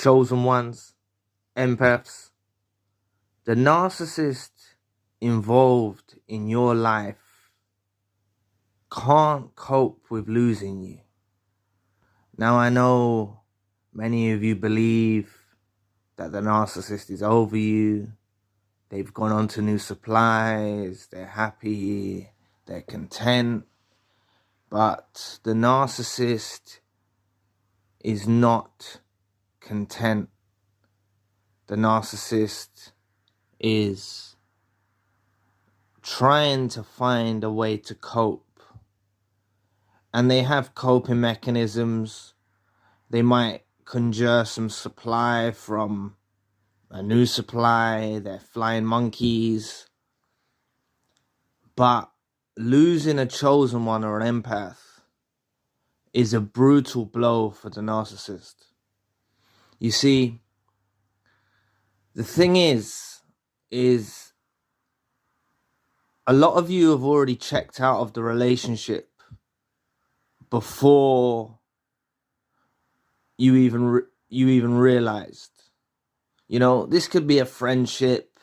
chosen ones, empaths, the narcissist involved in your life can't cope with losing you. Now, I know many of you believe that the narcissist is over you. They've gone on to new supplies. They're happy. They're content. But the narcissist is not content. The narcissist is trying to find a way to cope. And they have coping mechanisms. They might conjure some supply from a new supply. They're flying monkeys. But losing a chosen one or an empath is a brutal blow for the narcissist. You see, the thing is a lot of you have already checked out of the relationship before you even realized. You know, this could be a friendship.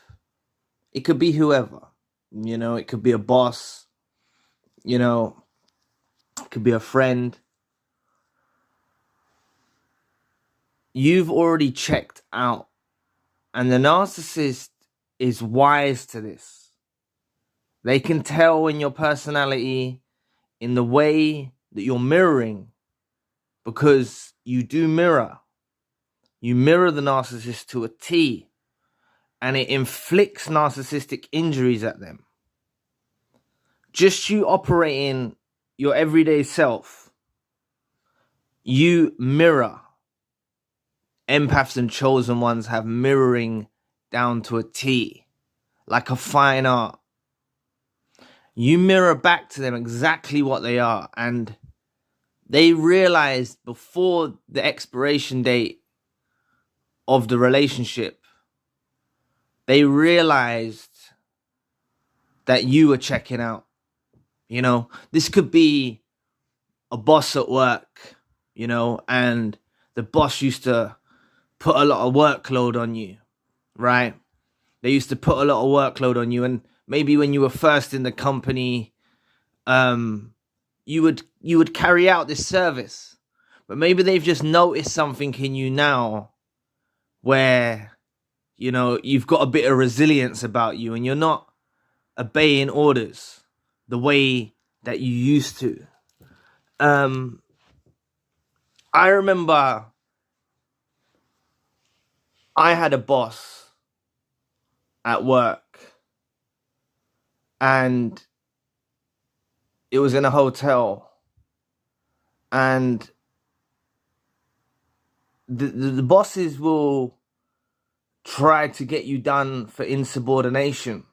It could be whoever. You know, it could be a boss. You know, it could be a friend. You've already checked out. And the narcissist is wise to this. They can tell in your personality, in the way that you're mirroring, because you do mirror. You mirror the narcissist to a T, and it inflicts narcissistic injuries at them. Just you operating your everyday self, you mirror. Empaths and chosen ones have mirroring down to a T, like a fine art. You mirror back to them exactly what they are, and they realized before the expiration date of the relationship, they realized that you were checking out. You know, this could be a boss at work, you know, and the boss used to put a lot of workload on you, right? They used to put a lot of workload on you, and maybe when you were first in the company, you would carry out this service, but maybe they've just noticed something in you now where, you know, you've got a bit of resilience about you and you're not obeying orders the way that you used to. I remember I had a boss at work, and it was in a hotel, and the bosses will try to get you done for insubordination.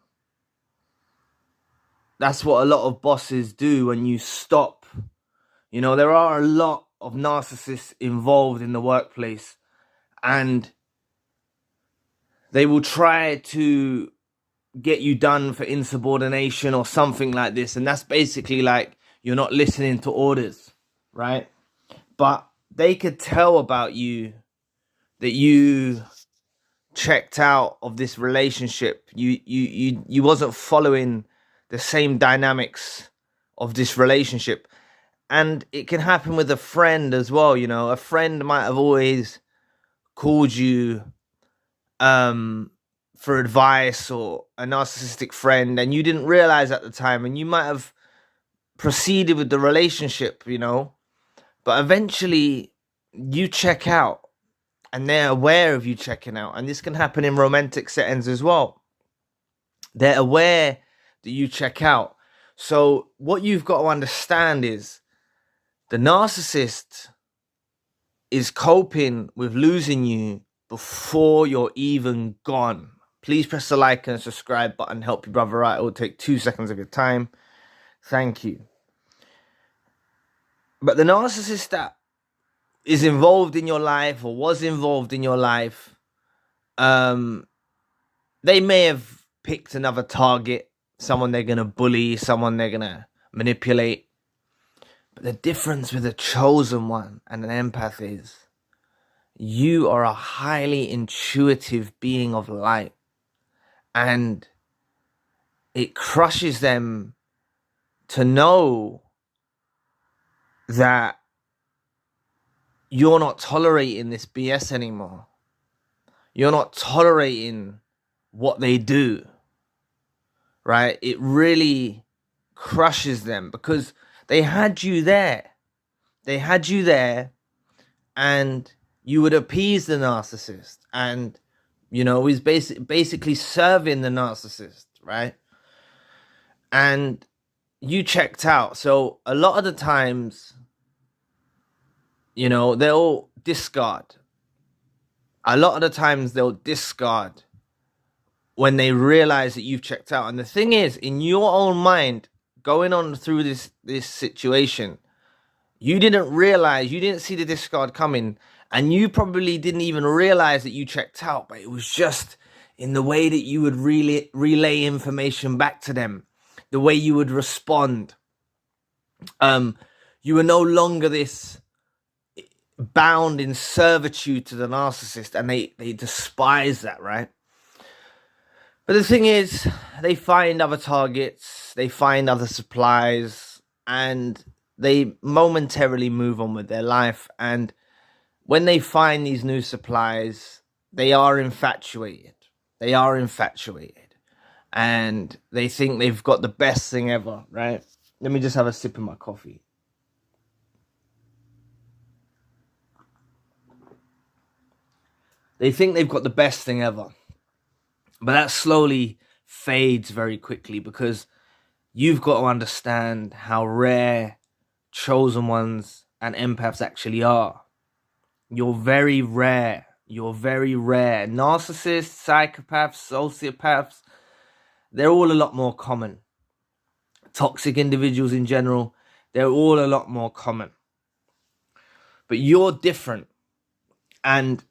That's what a lot of bosses do when you stop. You know, there are a lot of narcissists involved in the workplace, and they will try to get you done for insubordination or something like this. And that's basically like you're not listening to orders, right? But they could tell about you that you checked out of this relationship. You wasn't following the same dynamics of this relationship. And it can happen with a friend as well. You know, a friend might have always called you for advice, or a narcissistic friend, and you didn't realize at the time, and you might have proceeded with the relationship, you know, but eventually you check out and they're aware of you checking out. And this can happen in romantic settings as well. They're aware that you check out. So what you've got to understand is the narcissist is coping with losing you before you're even gone. Please press the like and subscribe button. Help your brother out. It will take 2 seconds of your time. Thank you. But the narcissist that is involved in your life, or was involved in your life, they may have picked another target, someone they're going to bully, someone they're going to manipulate. But the difference with a chosen one and an empath is you are a highly intuitive being of light, and it crushes them to know that you're not tolerating this BS anymore. You're not tolerating what they do, right? It really crushes them because they had you there. They had you there, and you would appease the narcissist, and he's basically serving the narcissist, right? And you checked out. So a lot of the times, they'll discard. A lot of the times they'll discard when they realize that you've checked out. And the thing is, in your own mind, going on through this situation, you didn't realize, you didn't see the discard coming, and you probably didn't even realize that you checked out, but it was just in the way that you would relay information back to them, the way you would respond. You were no longer this bound in servitude to the narcissist, and they despise that, right? But the thing is, they find other targets, they find other supplies, and they momentarily move on with their life. And when they find these new supplies, they are infatuated. They are infatuated. And they think they've got the best thing ever, right? Let me just have a sip of my coffee. They think they've got the best thing ever. But that slowly fades very quickly, because you've got to understand how rare chosen ones and empaths actually are. You're very rare. You're very rare. Narcissists, psychopaths, sociopaths, they're all a lot more common. Toxic individuals in general, they're all a lot more common. But you're different. And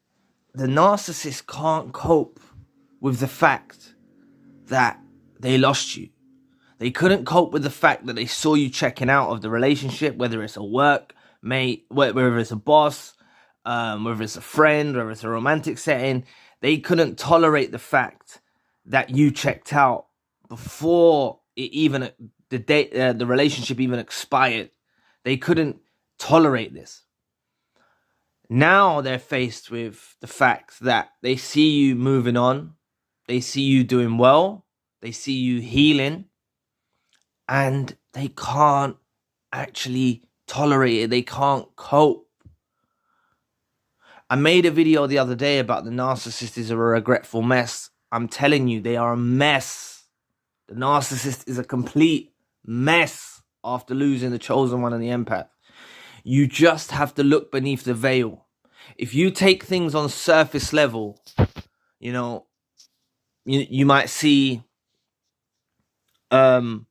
the narcissist can't cope with the fact that they lost you. They couldn't cope with the fact that they saw you checking out of the relationship, whether it's a work mate, whether it's a boss, whether it's a friend, whether it's a romantic setting. They couldn't tolerate the fact that you checked out before it even the relationship even expired. They couldn't tolerate this. Now they're faced with the fact that they see you moving on, they see you doing well, they see you healing, and they can't actually tolerate it. They can't cope. I made a video the other day about the narcissist is a regretful mess. I'm telling you, they are a mess. The narcissist is a complete mess after losing the chosen one and the empath. You just have to look beneath the veil. If you take things on surface level, you might see the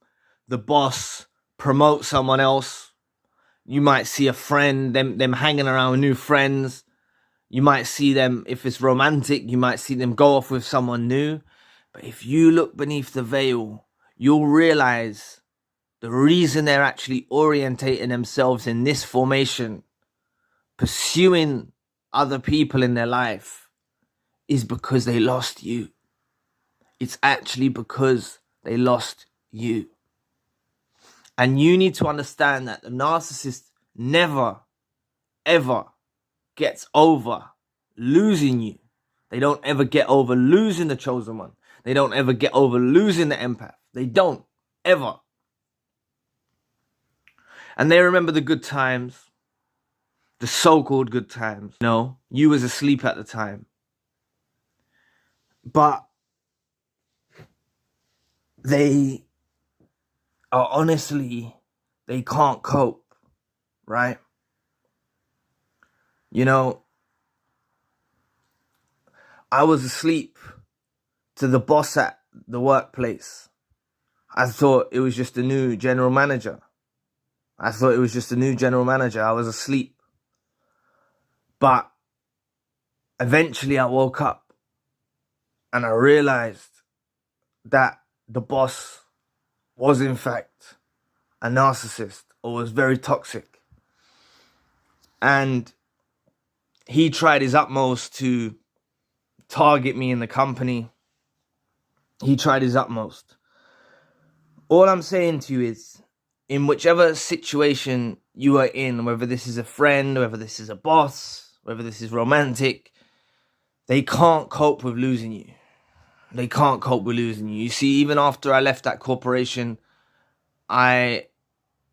boss promote someone else. You might see a friend, them hanging around with new friends. You might see them, if it's romantic, you might see them go off with someone new. But if you look beneath the veil, you'll realize the reason they're actually orientating themselves in this formation, pursuing other people in their life, is because they lost you. It's actually because they lost you. And you need to understand that the narcissist never, ever gets over losing you. They don't ever get over losing the chosen one. They don't ever get over losing the empath. They don't, ever. And they remember the good times, the so-called good times. No, you was asleep at the time. But they are honestly, they can't cope, right? I was asleep to the boss at the workplace. I thought it was just a new general manager. I was asleep. But eventually I woke up and I realized that the boss was in fact a narcissist, or was very toxic. And He tried his utmost to target me in the company. He tried his utmost. All I'm saying to you is, in whichever situation you are in, whether this is a friend, whether this is a boss, whether this is romantic, they can't cope with losing you. They can't cope with losing you. You see, even after I left that corporation, I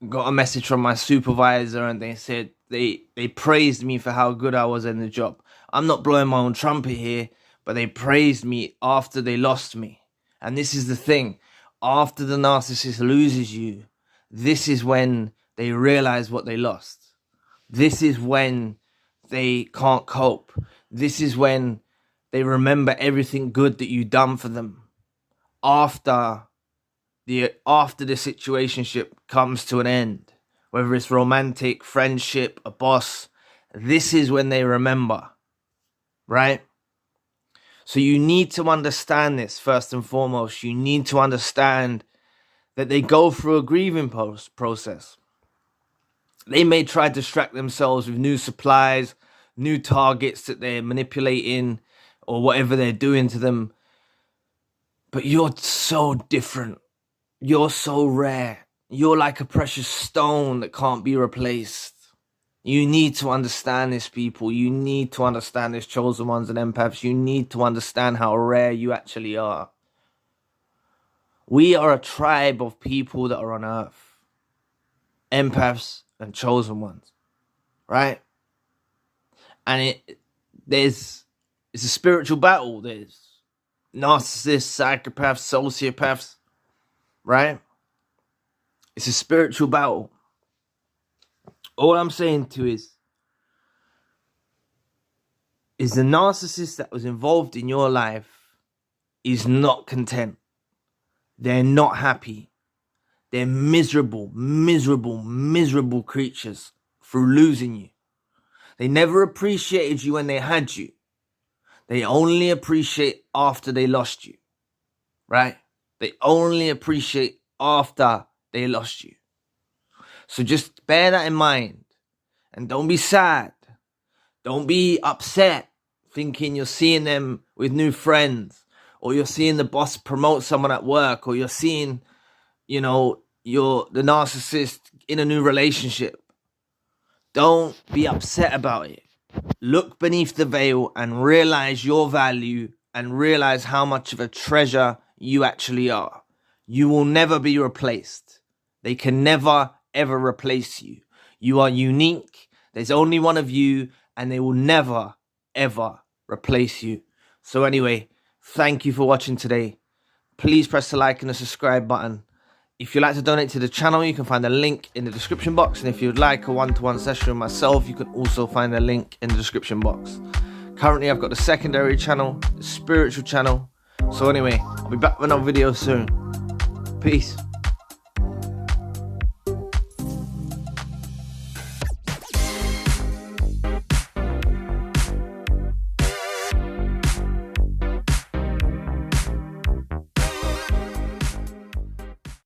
got a message from my supervisor, and they said they praised me for how good I was in the job. I'm not blowing my own trumpet here, but they praised me after they lost me. And this is the thing. After the narcissist loses you, this is when they realize what they lost. This is when they can't cope. This is when they remember everything good that you've done for them after the situationship comes to an end. Whether it's romantic, friendship, a boss, this is when they remember, right? So you need to understand this first and foremost. You need to understand that they go through a grieving process. They may try to distract themselves with new supplies, new targets that they're manipulating, or whatever they're doing to them. But you're so different. You're so rare. You're like a precious stone that can't be replaced. You need to understand this, people. You need to understand this, chosen ones and empaths. You need to understand how rare you actually are. We are a tribe of people that are on earth. Empaths and chosen ones. Right? And it's a spiritual battle. There's narcissists, psychopaths, sociopaths. Right? It's a spiritual battle. All I'm saying to you is the narcissist that was involved in your life is not content. They're not happy. They're miserable, miserable, miserable creatures through losing you. They never appreciated you when they had you. They only appreciate after they lost you. Right? They only appreciate after they lost you. So just bear that in mind. And don't be sad. Don't be upset thinking you're seeing them with new friends, or you're seeing the boss promote someone at work, or you're seeing, you're the narcissist in a new relationship. Don't be upset about it. Look beneath the veil and realize your value, and realize how much of a treasure you actually are. You will never be replaced. They can never, ever replace you. You are unique. There's only one of you, and they will never, ever replace you. So anyway, thank you for watching today. Please press the like and the subscribe button. If you'd like to donate to the channel, you can find the link in the description box. And if you'd like a one-to-one session with myself, you can also find the link in the description box. Currently, I've got the secondary channel, the spiritual channel. So anyway, I'll be back with another video soon. Peace.